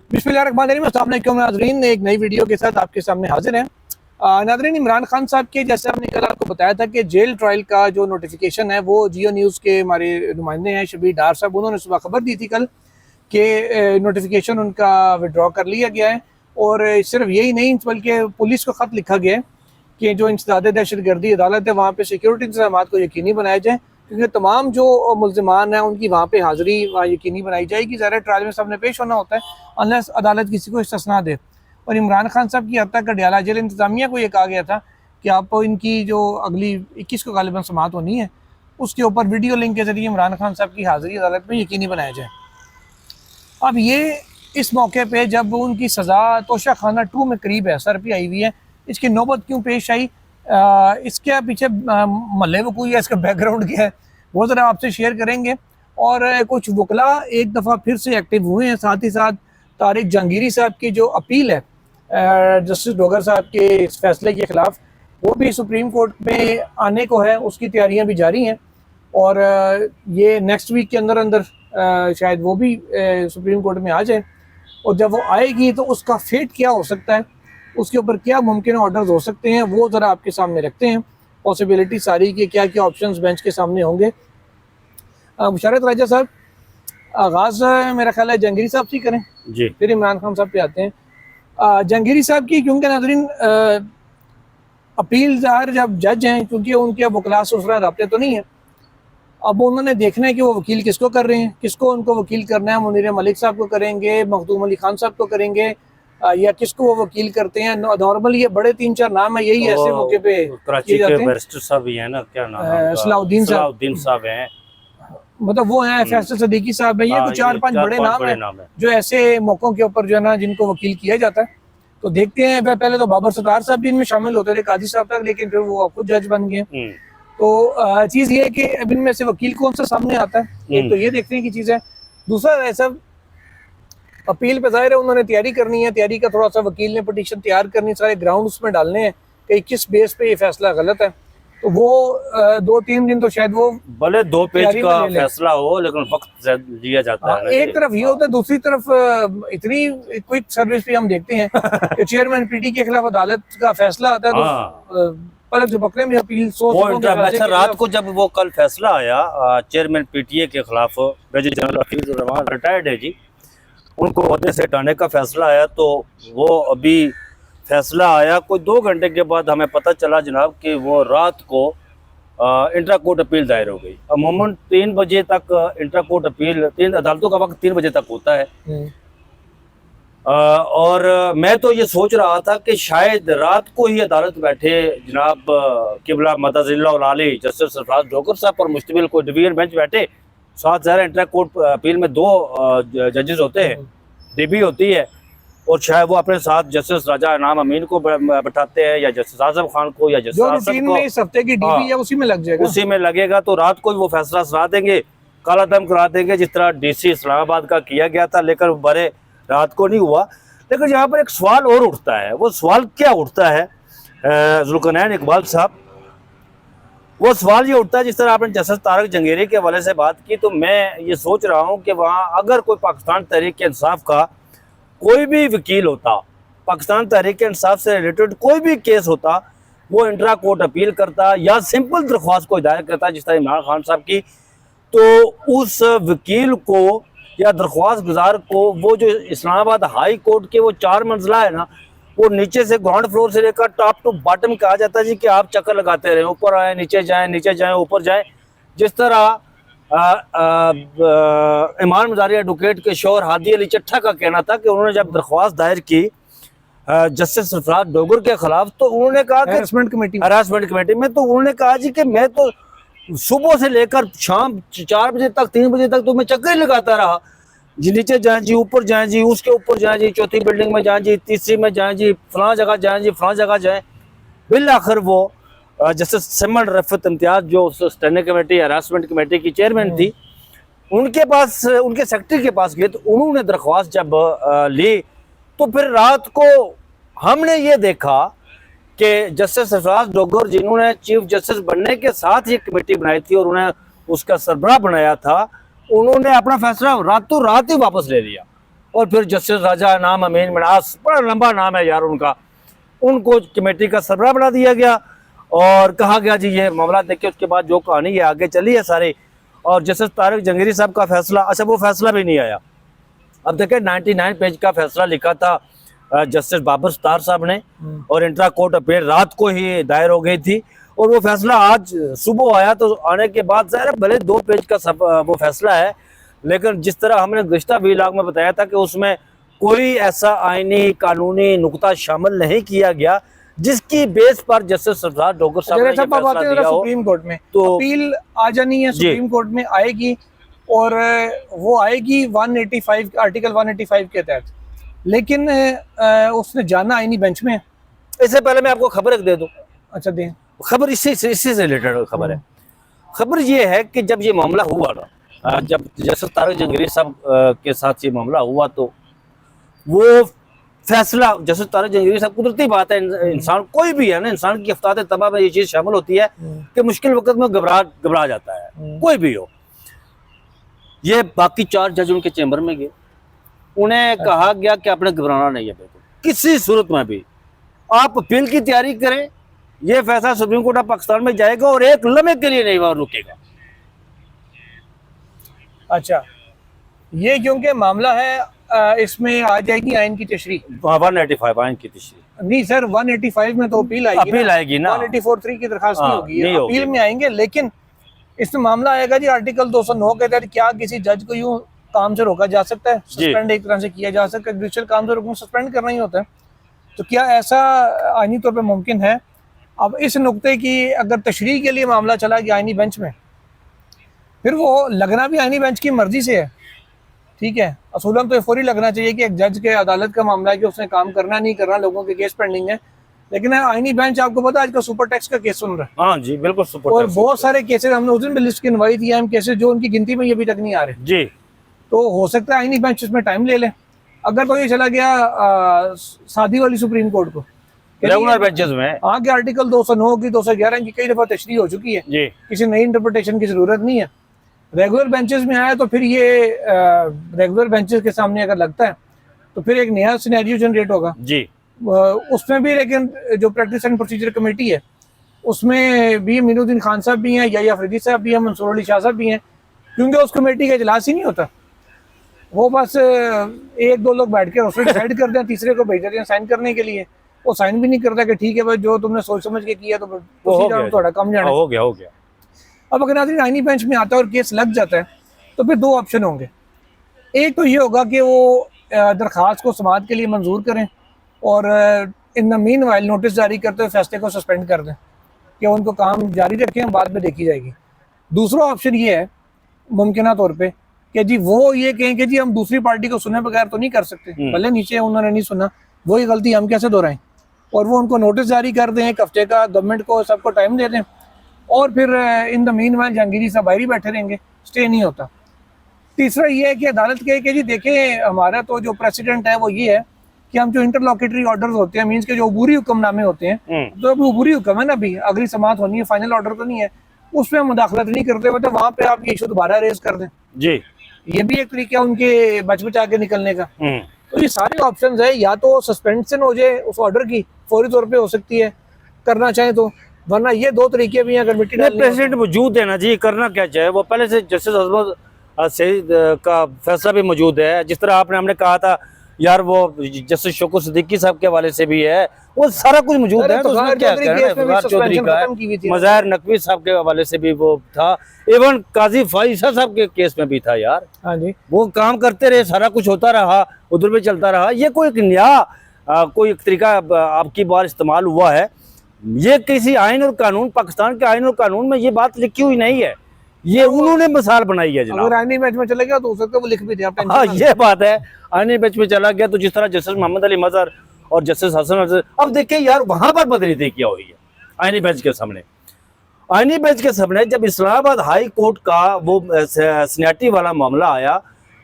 बिस्मिल्लाहिर्रहमानिर्रहीम। अस्सलाम वालेकुम नाज़रीन, एक नई वीडियो के साथ आपके सामने हाजिर हैं। नाज़रीन, इमरान खान साहब के जैसे हमने कल आपको बताया था कि जेल ट्रायल का जो नोटिफिकेशन है वो जियो न्यूज़ के हमारे नुमाइंदे हैं शबीर डार साहब, उन्होंने सुबह खबर दी थी कल कि नोटिफिकेशन उनका विड्रॉ कर लिया गया है। और सिर्फ यही नहीं बल्कि पुलिस को ख़त लिखा गया है कि जो इंसदाद दहशतगर्दी अदालत है वहाँ पर सिक्योरिटी इंतजाम को यकीनी बनाया जाए, क्योंकि तमाम जो मुल्ज़िमान हैं उनकी वहाँ पे हाज़िरी यकीनी बनाई जाएगी। ज़ाहिर ट्रायल में सबने पेश होना होता है अनलेस अदालत किसी को इस्तिस्ना दे। और इमरान खान साहब की हद तक अडयाला जेल इंतज़ामिया को ये कहा गया था कि आपको इनकी जो अगली 21 को गालिबन समाअत होनी है उसके ऊपर वीडियो लिंक के ज़रिए इमरान खान साहब की हाज़िरी अदालत में यकीनी बनाया जाए। अब ये इस मौके पर जब उनकी सज़ा तोशा खाना 2 में करीब है, सर पे आई हुई है, इसकी नौबत क्यों पेश आई, इसके पीछे मल्ले वकूई है, इसका बैकग्राउंड क्या है, वो ज़रा आपसे शेयर करेंगे। और कुछ वकला एक दफ़ा फिर से एक्टिव हुए हैं। साथ ही साथ तारिक जहांगीरी साहब की जो अपील है जस्टिस डोगर साहब के इस फैसले के ख़िलाफ़, वो भी सुप्रीम कोर्ट में आने को है, उसकी तैयारियां भी जारी हैं। और ये नेक्स्ट वीक के अंदर अंदर शायद वो भी सुप्रीम कोर्ट में आ जाए। और जब वो आएगी तो उसका फेट क्या हो सकता है, उसके ऊपर क्या मुमकिन ऑर्डर्स हो सकते हैं, वो ज़रा आपके सामने रखते हैं। पॉसिबिलिटी सारी की क्या क्या ऑप्शंस बेंच के सामने होंगे। मुशर्रत राजा साहब, आगाज़ मेरा ख्याल है जहांगीरी साहब से करें जी, फिर इमरान खान साहब पे आते हैं। जहांगीरी साहब की, क्योंकि नाज़रीन अपील ज़ाहिर जब जज हैं, क्योंकि उनके अब वकला से उसरा रब्ते तो नहीं है, अब उन्होंने देखना है कि वो वकील किसको कर रहे हैं, किसको उनको वकील करना है। मुनीर मलिक साहब को करेंगे, मखदूम अली खान साहब को करेंगे, या किसको वो वकील करते हैं। नॉर्मली ये बड़े 3-4 नाम है, यही ऐसे मौके पे कराची के बैरिस्टर साहब ही है ना, क्या नाम है, सलाउद्दीन साहब हैं, मतलब वो हैं, फैसल सदीकी साहब हैं, ये कुछ 4-5 बड़े नाम हैं जो ऐसे मौकों के ऊपर जो है ना जिनको वकील किया जाता है। तो देखते हैं, पहले तो बाबर सत्तार साहब भी इनमें शामिल होते थे, काजी साहब तक, लेकिन फिर वो खुद जज बन गए। तो चीज़ ये है कि अब इनमें से वकील कौन सा सामने आता है, एक तो ये देखने की चीज़ है। दूसरा ऐसा अपील पे ज़ाहिर है उन्होंने तैयारी करनी है, तैयारी का थोड़ा सा वकील ने पिटीशन तैयार करनी, सारे ग्राउंड उसमें डालने हैं कि किस बेस पे ये फैसला गलत है। तो वो 2-3 दिन तो शायद वो भले 2 पेज का फैसला हो, लेकिन वक्त लिया जाता है। एक तरफ ये होता है, दूसरी तरफ इतनी क्विक सर्विस भी हम देखते हैं कि चेयरमैन पीटी के खिलाफ अदालत का फैसला आता है तो पलक झपकने में अपील अच्छा, रात को जब वो कल फैसला आया चेयरमैन पीटीए के खिलाफ, मेजर जनरल हफीज उर रहमान रिटायर्ड है जी, उनको ओहदे से हटाने का फैसला आया, तो वो अभी फैसला आया कोई 2 घंटे के बाद हमें पता चला जनाब कि वो रात को इंट्रा कोर्ट अपील दायर हो गई। अमूमन 3 बजे तक इंट्रा कोर्ट अपील, 3 अदालतों का वक्त 3 बजे तक होता है। और मैं तो ये सोच रहा था कि शायद रात को ही अदालत बैठे जनाब किबला मदजिल्लाह आली जस्टिस सरफराज डोगर साहब पर मुश्तमिल कोई डिवीजन बेंच बैठे, साथ ज़ाहिर इंट्रा कोर्ट अपील में 2 जजेस होते हैं, डीबी होती है, और शायद वो अपने साथ जस्टिस राजा इनाम अमीन को बैठाते हैं, या जस्टिस आजम खान को, या जस्टिस आसम को। इस हफ्ते की डीबी है उसी में लग जाएगा, उसी में लगेगा। तो रात को वो फैसला सुना देंगे, काला दम करा देंगे, जिस तरह डीसी इस्लामाबाद का किया गया था, लेकिन बड़े रात को नहीं हुआ। लेकिन यहाँ पर एक सवाल और उठता है, वो सवाल क्या उठता है जुल्करनैन इकबाल साहब, वो सवाल ये उठता है, जिस तरह आपने जस्टिस तारिक जहांगीरी के हवाले से बात की, तो मैं ये सोच रहा हूँ कि वहाँ अगर कोई पाकिस्तान तहरीक इंसाफ का कोई भी वकील होता, पाकिस्तान तहरीक इंसाफ से रिलेटेड कोई भी केस होता, वो इंट्रा कोर्ट अपील करता या सिंपल दरख्वास्त को दायर करता जिस तरह इमरान खान साहब की, तो उस वकील को या दरख्वास्त गुजार को वो जो इस्लामाबाद हाई कोर्ट के वो 4 मंजिला है ना, वो नीचे से ग्राउंड फ्लोर से लेकर टॉप टू बॉटम कहा जाता है जी कि आप चक्कर लगाते रहें, ऊपर आए नीचे जाएं, नीचे जाएं ऊपर जाएं। जिस तरह इमाम मजारी एडवोकेट के शोहर हादी अली चट्ठा का कहना था कि उन्होंने जब दरख्वास्त दायर की जस्टिस सरफराज डोगर के खिलाफ, तो उन्होंने कहा कि हरासमेंट कमेटी में, तो उन्होंने कहा जी कि मैं तो सुबह से लेकर शाम 4 बजे तक 3 बजे तक तो मैं चक्कर ही लगाता रहा जी, नीचे जाएं जी, ऊपर जाएं जी, उसके ऊपर जाएं जी, चौथी बिल्डिंग में जाएं जी, तीसरी में जाएं जी, फलां जगह जाएं जी, फलां जगह जाएं। बिल आखिर वो जस्टिस सिमन रफत इम्तियाज जो उस स्टैंडिंग कमेटी हरासमेंट कमेटी की चेयरमैन थी, उनके पास, उनके सेक्रेटरी के पास गए, तो उन्होंने दरख्वास्त जब ली, तो फिर रात को हमने ये देखा कि जस्टिस सरफराज डोगर जिन्होंने चीफ जस्टिस बनने के साथ ये कमेटी बनाई थी और उन्हें उसका सरबराह बनाया था, उन्होंने अपना फैसला रातों रात ही वापस ले लिया। और फिर जस्टिस राजा नाम अमीन मनास, बड़ा लंबा नाम है यार उनका, उनको कमेटी का सरबराह बना दिया गया और कहा गया जी ये मामला देखिए। उसके बाद जो कहानी है आगे चली है सारी, और जस्टिस तारिक जंगीरी साहब का फैसला, अच्छा वो फैसला भी नहीं आया। अब देखें 99 पेज का फैसला लिखा था जस्टिस बाबर सत्तार साहब ने, और इंट्रा कोर्ट अपील रात को ही दायर हो गई थी, और वो फैसला आज सुबह आया। तो आने के बाद ज़ाहिर है भले 2 पेज का वो फैसला है, लेकिन जिस तरह हमने गुज़िश्ता व्लॉग में बताया था कि उसमें कोई ऐसा आईनी कानूनी नुक्ता शामिल नहीं किया गया जिसकी बेस पर जस्टिस सरदार डोगर साहब ने फैसला दिया हो। सुप्रीम कोर्ट में तो अपील आ जानी है, सुप्रीम कोर्ट में आएगी, और वो आएगी 185 आर्टिकल 185 के तहत, लेकिन उसने जाना आईनी बेंच में। इससे पहले मैं आपको खबर दे दूं। अच्छा दें। खबर इससे से रिलेटेड खबर है। खबर ये है कि जब ये मामला हुआ ना, जब जस्टिस तारिक जंगीरी साहब के साथ ये मामला हुआ, तो वो फैसला जस्टिस तारिक जंगीरी साहब, कुदरती बात है, इंसान कोई भी है ना, इंसान की अफ्ताह तबाह में ये चीज़ शामिल होती है कि मुश्किल वक्त में घबरा जाता है, कोई भी हो। ये बाकी 4 जज उनके चैम्बर में गए, उन्हें कहा गया कि आपने घबराना नहीं है, बिल्कुल किसी सूरत में भी आप अपील की तैयारी करें, ये फैसला सुप्रीम कोर्ट ऑफ पाकिस्तान में जाएगा और एक लम्हे के लिए नहीं वहां रुकेगा। अच्छा, ये क्योंकि मामला है इसमें आ जाएगी आइन की तशरीह, 185 आइन की तशरीह नहीं सर, 185 में तो अपील आएगी ना, 184(3) की दरखास्त नहीं होगी, अपील में आएंगे। लेकिन इसमें मामला आएगा जी आर्टिकल 209 के तहत, क्या किसी जज को यूं काम से रोका जा सकता है, सस्पेंड एक तरह से किया जा सकता है, जुडिशियल काम से रोकना सस्पेंड करना ही होता है, तो क्या ऐसा आइनी तौर पर मुमकिन है? अब इस नुक्ते की अगर तशरीह के लिए मामला चला गया आइनी बेंच में, फिर वो लगना भी आइनी बेंच की मर्जी से है, ठीक है। असूलन तो ये फौरी लगना चाहिए कि एक जज के अदालत का मामला है कि उसने काम करना नहीं करना, लोगों के केस पेंडिंग है, लेकिन आइनी बेंच आपको पता है आजकल सुपर टैक्स का केस सुन रहा है। हाँ जी बिल्कुल, सुपर और टैक्स बहुत सारे केसेस हमने उस दिन भी लिस्ट गिनवाई थी, हम केसेस जो उनकी गिनती में ये अभी तक नहीं आ रहे जी। तो हो सकता है आइनी बेंच इसमें टाइम ले ले। अगर तो ये चला गया सादी वाली सुप्रीम कोर्ट को, रेगुलर बेंचेस में आगे आर्टिकल 209 की 211 की कई दफा तशरीह हो चुकी है जी, किसी नई इंटरप्रिटेशन की जरूरत नहीं है। रेगुलर बेंचेस में आया तो फिर ये रेगुलर बेंचेस के सामने अगर लगता है तो फिर एक नया सिनेरियो जनरेट होगा जी। उसमें भी। लेकिन जो प्रैक्टिस एंड प्रोसीजर कमेटी है उसमें भी मीनुद्दीन खान साहब भी हैं, या अफरीदी साहब भी हैं, मंसूर अली शाह साहब भी हैं, क्योंकि उस कमेटी का इजलास ही नहीं होता। वो बस 1-2 लोग बैठ के उसको डिसाइड कर दें, तीसरे को भेज देते हैं साइन करने के लिए, वो साइन भी नहीं करता कि ठीक है भाई जो तुमने सोच समझ के किया तो थोड़ा कम जाना हो गया। अब अगर नाज़रीन आइनी बेंच में आता है और केस लग जाता है तो फिर 2 ऑप्शन होंगे। एक तो ये होगा कि वो दरख्वास्त को समाअत के लिए मंजूर करें और in the mean while notice जारी करते हुए फैसले को सस्पेंड कर दें कि उनको काम जारी रखें, बाद में देखी जाएगी। दूसरा ऑप्शन ये है मुमकिन तौर पे कि जी वो ये कहें कि जी हम दूसरी पार्टी को सुने बगैर तो नहीं कर सकते, भले नीचे उन्होंने नहीं सुना, वही गलती हम कैसे दोहराएं, और वो उनको नोटिस जारी कर दें एक हफ्ते का, गवर्नमेंट को सबको टाइम दे दें, और फिर in the mean while Jahangiri साहब बाहर ही बैठे रहेंगे, स्टे नहीं होता। तीसरा ये है कि अदालत कहे कि जी देखें हमारा तो जो प्रेसिडेंट है वो ये है कि हम जो इंटरलॉकेटरी ऑर्डर्स होते हैं, मीन्स के जो अबूरी हुक्मनामे होते हैं, तो अभी अबूरी हुक्म है ना, अभी अगली समाअत होनी है, फाइनल ऑर्डर तो नहीं है, उसमें हम मुदाखलत नहीं करते, मतलब वहाँ पे आप ये इशू दोबारा रेज कर दें जी, ये भी एक तरीका उनके बचा के निकलने का। तो ये सारे ऑप्शंस है, या तो सस्पेंशन हो जाए उस ऑर्डर की फौरी तौर पे हो सकती है करना चाहे तो, वरना ये 2 तरीके भी हैं। अगर मिट्टी प्रेसिडेंट मौजूद है ना जी, करना क्या चाहे वो पहले से जस्टिस अजमत सईद का फैसला भी मौजूद है, जिस तरह हमने कहा था यार वो जस्टिस शौकत सिद्दीकी साहब के हवाले से भी है, वो सारा कुछ मौजूद है। तो उसमें क्या कहना चौधरी का, मज़ाहिर नकवी साहब के हवाले से भी वो था, इवन काजी फाइसा साहब के केस में भी था यार। हाँ जी, वो काम करते रहे, सारा कुछ होता रहा, उधर भी चलता रहा। ये कोई एक नया कोई एक तरीका आपकी बार इस्तेमाल हुआ है, ये किसी आइन और कानून, पाकिस्तान के आइन और कानून में ये बात लिखी हुई नहीं है, ये उन्होंने मिसाल बनाई है जनाब। अगर आईनी बेंच में चला गया तो हो सकता है वो लिख भी दे। हाँ ये बात है, आईनी बेंच में चला गया तो जिस तरह जस्टिस मोहम्मद अली मजहर और जस्टिस हसन, अब देखिए यार वहां पर बदनीति क्या हुई है आईनी बेंच के सामने। आईनी बेंच के सामने जब इस्लामाबाद हाई कोर्ट का वो सीनियरिटी वाला मामला आया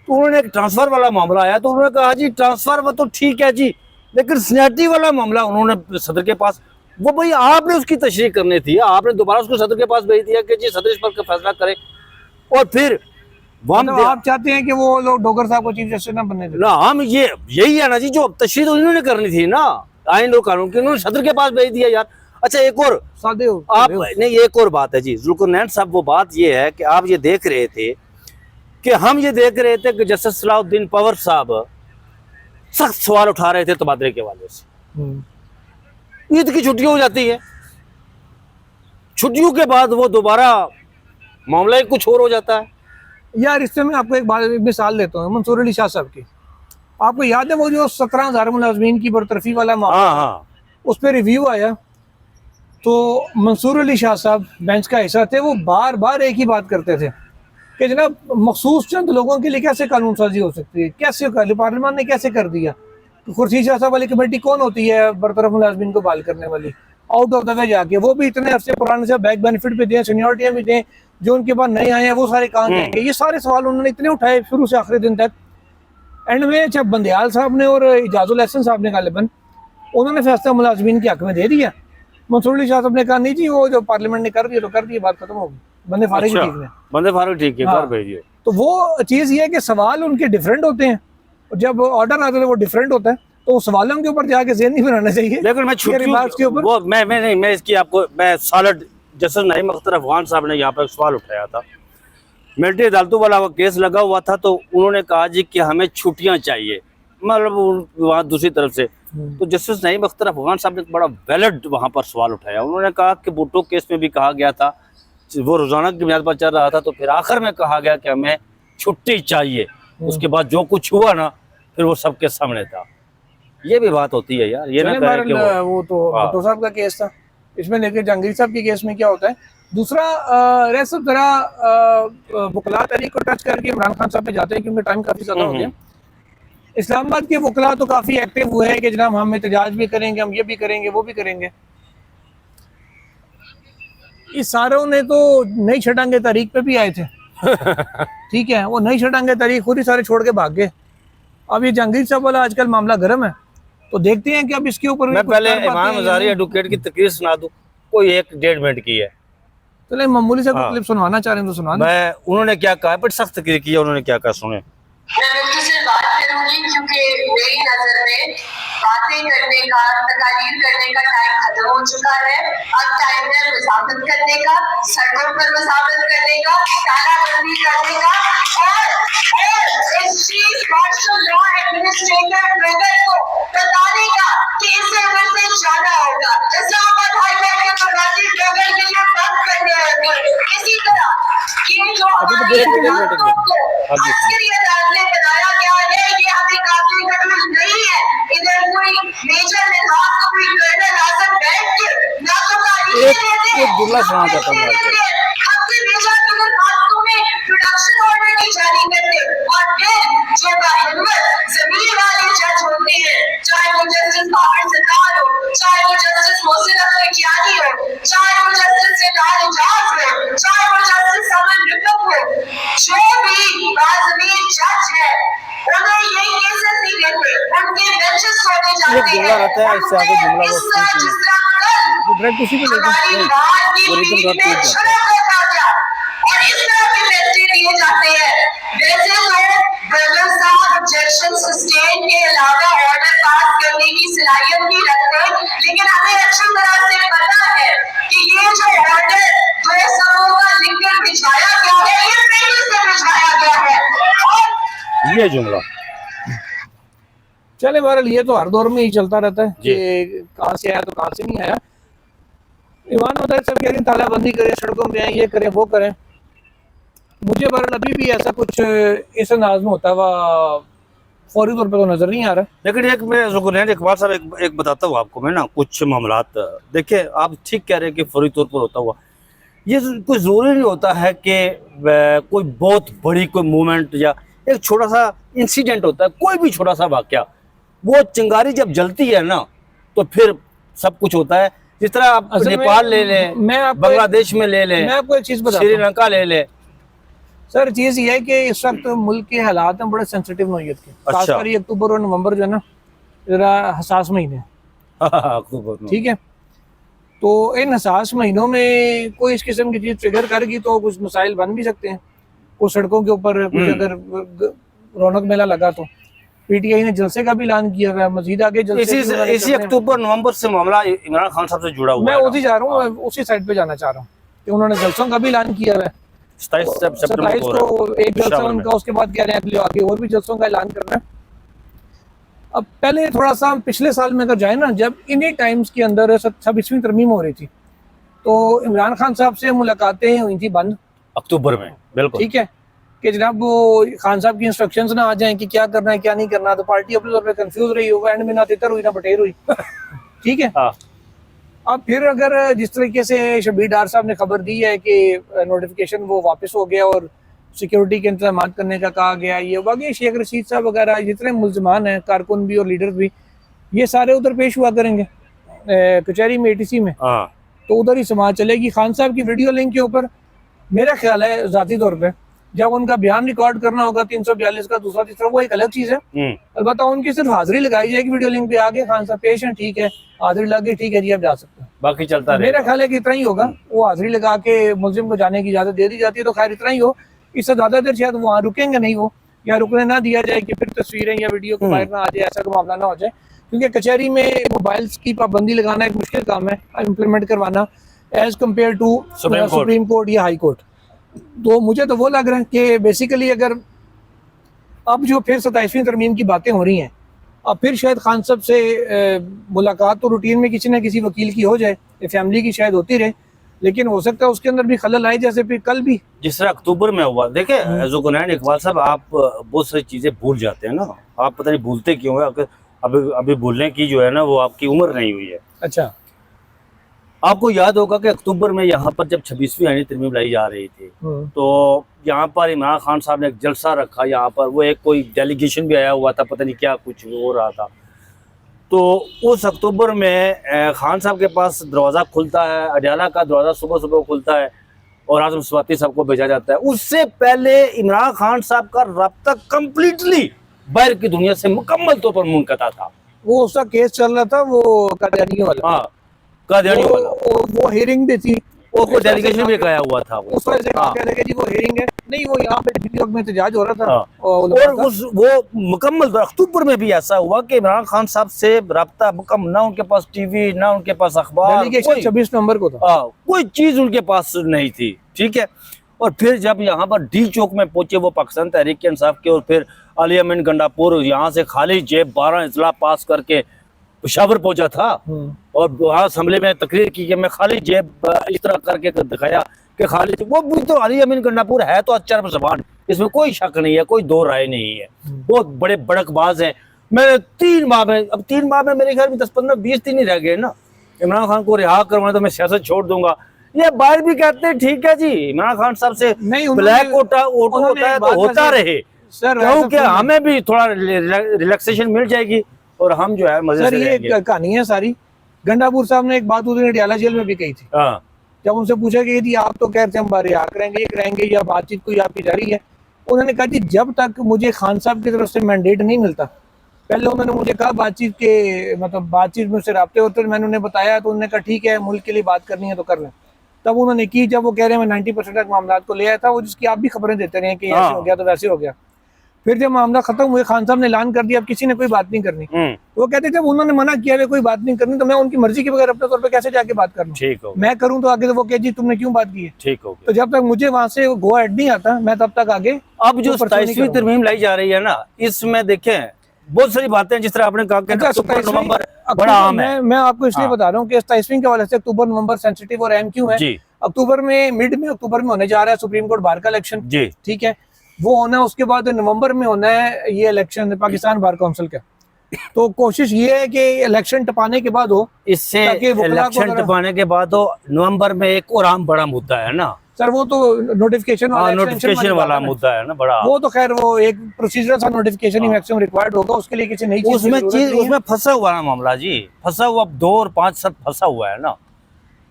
तो उन्होंने एक ट्रांसफर वाला मामला आया तो उन्होंने कहा जी ट्रांसफर वो तो ठीक है जी, लेकिन सीनियरिटी वाला मामला उन्होंने सदर के पास, वो भाई आपने उसकी तशरीह करनी थी, आपने दोबारा उसको सदर के पास भेज दिया कि जी सदर इस पर फैसला करे, और फिर मतलब आप चाहते हैं कि वो लोग डोगर साहब को चीफ जस्टिस ना बनने दें? ना, हम ये यही है ना जी, जो तशरीह तो इन्होंने करनी थी ना आइन और कानून की, इन्होंने सदर के पास भेज दिया यार। अच्छा एक और सादे हो आप नहीं, एक और बात है जी जुल्कुरनैन साहब, वो बात ये है कि आप ये देख रहे थे कि हम ये देख रहे थे कि जस्टिस सलाउद्दीन पवर साहब सख्त सवाल उठा रहे थे तबादले के हवाले से। ईद की छुट्टियां हो जाती है, छुट्टियों के बाद वो दोबारा मामला ही कुछ और हो जाता है। यार इससे मैं आपको एक मिसाल देता हूँ मंसूर अली शाह साहब की। आपको याद है वो जो 17,000 मुलाजमीन की बरतरफी वाला मामला, हाँ हाँ, उस पर रिव्यू आया तो मंसूर अली शाह साहब बेंच का हिस्सा थे, वो बार बार एक ही बात करते थे कि जनाब मखसूस चंद लोगों के लिए कैसे कानून साजी हो सकती है, कैसे कर ली, पार्लियामान ने कैसे कर दिया। तो खुर्शीद शाह साहब वाली कमेटी कौन होती है बरतरफ मुलाजमीन को बहाल करने वाली, आउट ऑफ द वे जाके, वो भी इतने अरसे पुराने से बैक बेनिफिट भी दें, सीनियरिटियां भी दें, जो उनके पास नए आए हैं वो सारे कहाँ जाएंगे। ये सारे सवाल उन्होंने इतने उठाए शुरू से आखिरी दिन तक। एंड में जब बंदयाल साहब ने और इजाजुल हसन साहब ने गालिबन उन्होंने फैसला मुलाजमीन के हक में दे दिया। मंसूर अली शाह साहब ने कहा नहीं जी वो जो पार्लियामेंट ने कर दिया तो कर दिया, बात खत्म होगी, बंदे फारिग ही ठीक है, बंदे फारिग ठीक है, हाँ। घर भेजिए। तो वो चीज ये है कि सवाल उनके डिफरेंट होते हैं, और जब ऑर्डर आता है वो डिफरेंट होता है, तो सवालों के ऊपर जाके ज़हन नहीं बनाना चाहिए। लेकिन मैं रिमार्क्स के ऊपर वो मैं नहीं, मैं इसकी आपको मैं सॉलिड, जस्टिस नईम अख्तर अफगान साहब ने यहाँ पर एक सवाल उठाया था, मिलिट्री अदालतों वाला वो केस लगा हुआ था, तो उन्होंने कहा जी कि हमें छुट्टियां चाहिए, मतलब वहाँ दूसरी तरफ से। तो जस्टिस नईम अख्तर अफगान साहब ने एक बड़ा वैलिड वहाँ पर सवाल उठाया। उन्होंने कहा कि भुट्टो केस में भी कहा गया था, वो रोजाना की बुनियाद पर चल रहा था, तो फिर आखिर में कहा गया कि हमें छुट्टी चाहिए। उसके बाद जो कुछ हुआ ना फिर वो सबके सामने था। ये भी बात होती है यार, ये ना करें कि वो तो भुट्टो साहब का केस था, इसमें लेके जहांगीर साहब के केस में क्या होता है। दूसरा रेस्ट तरह वकला तहरीक को टच करके इमरान खान साहब पे जाते हैं क्योंकि टाइम काफी ज्यादा हो गया। इस्लामाबाद के वकला तो काफी एक्टिव हुए हैं कि जनाब हम एहतजाज भी करेंगे, हम ये भी करेंगे, वो भी करेंगे। इस सारों ने तो नई छटांगे तारीख पे भी आए थे ठीक है, वो नई छटांगे तारीख खुद ही सारे छोड़ के भाग गए। अब ये जहांगीर साहब वाला आजकल मामला गर्म है, तो देखते हैं कि अब इसके ऊपर मैं पहले इमाम हजारी एडवोकेट की तकरीर सुना दूं, कोई 1-1.5 मिनट की है। चले मामूली से क्लिप सुनवाना चाह रहे हैं तो सुना। मैं उन्होंने क्या कहा, बट सख्त तकरीर की है, उन्होंने क्या कहा सुने। मैं बिल्कुल से बात करूंगी क्योंकि मेरी नजर में बातें करने का, तकारीर करने का टाइम खत्म हो चुका है। अब टाइम है वजाकत करने का, सड़कों पर वजाकत करने का, तालाबंदी करने का, और इस चीज मार्शल लॉ एडमिनिस्ट्रेटर ट्रिगर को बताने का कि इसे फिर से जाना होगा। इस्लामाबाद हाई कोर्ट के बगाती ट्रिगर के लिए बंद करने होंगे। इसी तरह ये जो हमारी अदालतों को अस्करी अदालत ने बनाया गया है, ये अभी काफी घटना नहीं है। इधर कोई मेजर निजाम को कोई कर्नल आजम बैठ के ना तो एक जुमला सुना चाहता हूं आपको। आपके मेजर जनरल बातों में प्रोडक्शन ऑर्डर नहीं जारी करते, और फिर जो बाहिम्मत जमीन वाले जज होते हैं, चाहे वो जस्टिस बाबर सत्तार हो, चाहे वो जस्टिस मोहसिन अख्तर कियानी हो, चाहे वो जस्टिस सिद्धार्थ इजाज हो, चाहे वो जस्टिस अमन रिफत हो, जो भी बाज़मीन जज है उन्हें ये केसेस नहीं देते, उनके बेंचेस छोड़े जाते हैं। जुमला रहता है, इससे आगे जुमला इस तरह जिस तरह कल हमारी बात की मीटिंग में शराब रखा गया और इस तरह के फैसले लिए जाते हैं। वैसे तो ब्रदर साहब ऑब्जेक्शन सस्टेन के अलावा ऑर्डर पास करने की सलाहियत भी रखते हैं, लेकिन हमें अच्छी तरह से पता है कि ये जो ऑर्डर 2 समूह का लिखकर भिजवाया गया है, ये पहले से भिजवाया गया है। और ये जुमला चले बहरहाल ये तो हर दौर में ही चलता रहता है कि कहाँ से आया तो कहाँ से नहीं आया। ईमान होता है सब कह रहे हैं तालाबंदी करें, सड़कों पे आए, ये करें वो करें। मुझे बहरहाल अभी भी ऐसा कुछ इस अंदाज में होता हुआ फौरी तौर पर तो नजर नहीं आ रहा। लेकिन एक मैं जुल्कुरनैन इकबाल साहब एक बताता हूँ आपको मैं ना, कुछ मामलात देखिए आप ठीक कह रहे हैं कि फौरी तौर पर होता हुआ, ये कोई ज़रूरी नहीं होता है कि कोई बहुत बड़ी कोई मूवमेंट या एक छोटा सा इंसिडेंट होता है, कोई भी छोटा सा वाकया, वो चिंगारी जब जलती है ना तो फिर सब कुछ होता है। जिस तरह आप नेपाल ले लें, बांग्लादेश में ले लें, मैं आपको एक चीज बताता हूं, श्रीलंका ले लें। सर चीज ये है कि इस वक्त मुल्क के हालात हैं बड़े सेंसिटिव नौयत के, खासकर ये अक्टूबर और नवंबर जो है ना जरा हसास महीने अक्टूबर, ठीक है। तो इन हसास महीनों में कोई इस किस्म की चीज ट्रिगर करेगी तो कुछ मसाइल बन भी सकते हैं। कुछ सड़कों के ऊपर कुछ अगर रौनक मेला लगा तो पीटीआई ने जलसे का भी ऐलान किया हुआ है, मजीद आगे जलसे इसी अक्टूबर नवंबर से मामला इमरान खान साहब से जुड़ा हुआ मैं है। उसी जा रहा हूँ, उसी साइड पे जाना चाह रहा हूँ कि उन्होंने जलसों का भी ऐलान किया हुआ है 27 सितंबर 27 को एक जलसा उनका, उसके बाद कह रहे हैं अगले आगे और भी जलसों का ऐलान करना है। अब पहले थोड़ा सा पिछले साल में अगर जाए ना, जब इन्हीं टाइम्स के अंदर 26वीं तरमीम हो रही थी तो इमरान खान साहब से मुलाकातें हुई थी बंद अक्टूबर में, बिल्कुल ठीक है, कि जनाब वो खान साहब की इंस्ट्रक्शंस ना आ जाएं कि क्या करना है क्या नहीं करना, तो पार्टी अपने तौर पे कंफ्यूज रही होगा, एंड में ना तितर हुई ना बटेर हुई ठीक है। हाँ। अब फिर अगर जिस तरीके से शबीर डार साहब ने खबर दी है कि नोटिफिकेशन वो वापस हो गया और सिक्योरिटी के इंतजाम करने का कहा गया, ये बाकी शेख रशीद साहब वगैरह जितने मुल्जमान हैं, कारकुन भी और लीडर भी, ये सारे उधर पेश हुआ करेंगे कचहरी में ATC में, हाँ। तो उधर ही समाज चलेगी। खान साहब की वीडियो लिंक के ऊपर मेरा ख्याल है जाती तौर पे जब उनका बयान रिकॉर्ड करना होगा 342 का दूसरा तीसरा, वो एक अलग चीज है। अलबत्ता उनकी सिर्फ हाजिरी लगाई जाएगी वीडियो लिंक पे, आगे खान साहब पेश हैं ठीक है, हाजिरी लग गई ठीक है जी आप जा सकते हैं, बाकी चलता मेरा ख्याल है कि इतना ही होगा। वो हाजिरी लगा के मुलजिम को जाने की इजाजत दे दी जाती है तो खैर इतना ही हो, इससे ज्यादा देर शायद वहाँ रुकेंगे नहीं वो, या रुकने ना दिया जाए कि फिर तस्वीरें या वीडियो को बाहर ना आ जाए, ऐसा कोई मामला ना हो जाए, क्योंकि कचहरी में मोबाइल्स की पाबंदी लगाना एक मुश्किल काम है इम्प्लीमेंट करवाना as compare to Supreme Court या हाई कोर्ट। तो मुझे तो वो लग रहा है कि बेसिकली अगर अब जो फिर 27वीं तरमीम की बातें हो रही हैं, अब फिर शायद खान साहब से मुलाकात तो रूटीन में किसी न किसी वकील की हो जाए, फैमिली की शायद होती रहे, लेकिन हो सकता है उसके अंदर भी खलल आए, जैसे फिर कल भी जिस तरह अक्टूबर में हुआ। देखे जुकनैन इकबाल साहब, आप बहुत सारी चीजें भूल जाते हैं ना, आप पता नहीं भूलते क्यों है, अभी भूलने की जो है ना वो आपकी उम्र नहीं हुई है। अच्छा, आपको याद होगा कि अक्टूबर में यहाँ पर जब 26वीं आईनी तरमीम लाई जा रही थी तो यहाँ पर इमरान खान साहब ने एक जलसा रखा, यहाँ पर वो एक कोई डेलीगेशन भी आया हुआ था, पता नहीं क्या कुछ हो रहा था। तो उस अक्टूबर में खान साहब के पास दरवाज़ा खुलता है, अडयाला का दरवाज़ा सुबह सुबह खुलता है और आजम स्वाति साहब को भेजा जाता है। उससे पहले इमरान खान साहब का रब्ता कम्प्लीटली बाहर की दुनिया से मुकम्मल तौर पर मुनक़ता था। वो उसका केस चल रहा था, वो कादियानियों वाला, हाँ कादियानी वाला, वो हियरिंग भी थी, वो कोई डेलीगेशन भी गया हुआ था उस वजह से कह रहे जी वो हियरिंग है, नहीं वो यहाँ पे न्यूयॉर्क में एहतजाज हो रहा था। और उस वो मुकम्मल अक्टूबर में भी ऐसा हुआ कि इमरान खान साहब से रब्ता मुकम्मल, ना उनके पास टीवी ना उनके पास अखबार, 26 नवंबर को था, कोई चीज उनके पास नहीं थी, ठीक है। और फिर जब यहाँ पर डी चौक में पहुंचे वो पाकिस्तान तहरीक इंसाफ के, और फिर अली अमीन गंडापुर यहाँ से खाली जेब 12 इजला पास करके पेशावर पहुंचा था और वहाँ असम्बली में तकरीर की कि मैं खाली जेब इस तरह करके दिखाया कि खाली, वो भी तो अली अमीन गंडापुर है तो अच्छा जबान, इसमें कोई शक नहीं है, कोई दो राय नहीं है, बहुत बड़े बड़कबाज हैं। मैंने 3 माह में, अब 3 माह में मेरे ख्याल में 10, 15, 20 दिन ही रह गए ना, इमरान खान को रिहा करवाना तो मैं सियासत छोड़ दूंगा। ये बाहर भी कहते हैं ठीक है जी, इमरान खान साहब से ब्लैक ओटो होता है तो होता रहे सर, क्योंकि हमें भी थोड़ा रिलैक्सेशन मिल जाएगी और हम जो है मजे से रहेंगे। ये कहानी है सारी। गंडापुर साहब ने एक बात उस दिन अडयाला जेल में भी कही थी, जब उनसे पूछा कि यदि आप तो कहते हैं हम रिहा करेंगे, ये करेंगे या बातचीत कोई आपकी जारी है, उन्होंने कहा कि जब तक मुझे खान साहब की तरफ से मैंडेट नहीं मिलता, पहले उन्होंने मुझे कहा बातचीत के मतलब बातचीत में से राब्ते होते हैं, मैंने उन्हें बताया तो उन्होंने कहा ठीक है मुल्क के लिए बात करनी है तो कर लें, तब उन्होंने की। जब वो कह रहे हैं मैं 90% तक मामला को ले आया था, वो जिसकी आप भी खबरें देते रहे कि ऐसे हो गया तो वैसे हो गया। फिर जब मामला खत्म हुए, खान साहब ने ऐलान कर दिया अब किसी ने कोई बात नहीं करनी, वो कहते जब उन्होंने मना किया है कोई बात नहीं करनी तो मैं उनकी मर्जी के बगैर अपने तौर पे कैसे जाके बात करूं, ठीक हो, मैं करूं तो आगे तो वो कह जी तुमने क्यों बात की है, ठीक हो। तो जब तक मुझे वहां से गो हेड नहीं आता मैं तब तक आगे। अब जो 27वीं तरमीम लाई जा रही है ना, इसमें देखें बहुत सारी बातें जिस तरह आपने कहा कि नवंबर बड़ा अहम है। मैं आपको इसलिए बता रहा हूँ कि 27वीं के हवाले से अक्टूबर नवंबर सेंसिटिव और अहम क्यों है। अक्टूबर में मिड में अक्टूबर में होने जा रहा है सुप्रीम कोर्ट बार का इलेक्शन, ठीक है, वो होना है, उसके बाद नवंबर में होना है ये इलेक्शन पाकिस्तान बार काउंसिल का। तो कोशिश ये है कि इलेक्शन टपाने के बाद हो, इससे इलेक्शन टपाने के बाद हो। नवंबर में एक और आम बड़ा मुद्दा है ना सर, वो तो नोटिफिकेशन वाला मुद्दा है ना बड़ा, वो तो खैर वो एक प्रोसीजर सा नोटिफिकेशन ही मैक्सिमम रिक्वायर्ड होगा, उसके लिए किसी नई चीज उसमें फंसा हुआ ना मामला जी, फंसा हुआ 2 और 5 साल फंसा हुआ है ना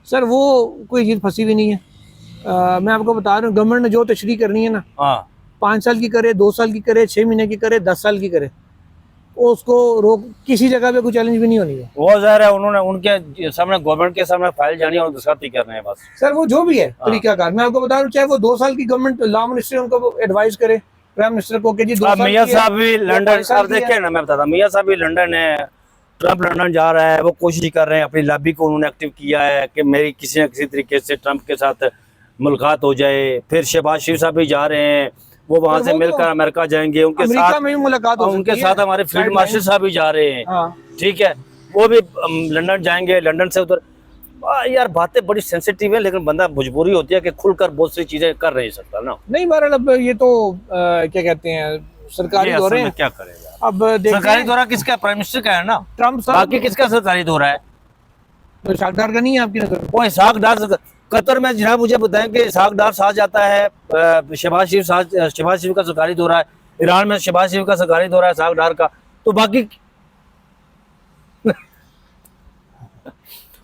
सर, वो कोई चीज फंसी भी नहीं है। मैं आपको बता रहा हूँ गवर्नमेंट ने जो तशरीह करनी है ना, 5 साल की करे, 2 साल की करे, 6 महीने की करे, 10 साल की करे, उसको रोक, किसी जगह पे कोई चैलेंज भी नहीं होनी है। वो ज़ाहिर है उन्होंने उनके सामने गवर्नमेंट के सामने फाइल जानी और दस्तखत ही करने हैं बस। सर वो जो भी है तरीकाकार, मैं आपको बता रहा हूँ, चाहे वो 2 साल की गवर्नमेंट लॉ मिनिस्ट्री उनको एडवाइस करे प्राइम मिनिस्टर को कि जी 2 अब साल मियाँ की है, साहब भी या लंदन, 5 साल अब की है। देखिए ना, मैं बताता हूँ, मियाँ साहब भी लंदन है, ट्रम्प लंदन जा रहा है, वो कोशिश कर रहे हैं, अपनी लॉबी को उन्होंने एक्टिव किया है कि मेरी किसी न किसी तरीके से ट्रम्प के साथ मुलाकात हो जाए। फिर शहबाज शरीफ साहब भी जा रहे हैं, वो वहां पर से वो मिलकर तो अमेरिका जाएंगे, उनके अमेरिका साथ में भी मुलाकात हो उनके सकती साथ है। हमारे फील्ड Sideline। मार्शल साहब भी जा रहे हैं। हाँ। ठीक है, वो भी लंदन जाएंगे, लंदन से उधर। यार बातें बड़ी सेंसिटिव है, लेकिन बंदा मजबूरी होती है कि खुलकर बहुत सी चीजें कर नहीं सकता ना। नहीं बहरहाल अब ये तो क्या कहते हैं सरकारी ये दौरे असल में हैं। क्या करेगा? अब देखते सरकारी हैं दौरा किसका? प्राइम मिनिस्टर का है ना, ट्रम्प साहब बाकी किसका सरकारी दौरा है? तो शाकदार का नहीं है आपकी नजर में? वो इसहाक डार कतर में जनाब मुझे बताएं कि इसहाक डार साथ जाता है, शहबाज शरीफ का सरकारी दौरा है, ईरान में शहबाज शरीफ का सरकारी दौरा है इसहाक डार का, तो बाकी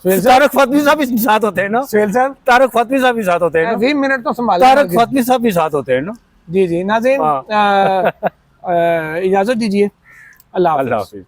सुहेल साहब, तारक फतमी साहब भी साथ होते हैं ना, सुहेल साहब तारक फतमी साहब भी साथ होते हैं ना, 20 मिनट तो संभाल तारक फतमी साहब भी साथ होते हैं ना। जी जी नाज़रीन, हाँ। इजाजत दीजिए, अल्लाह हाफ़िज़। अल्लाह हाफिज।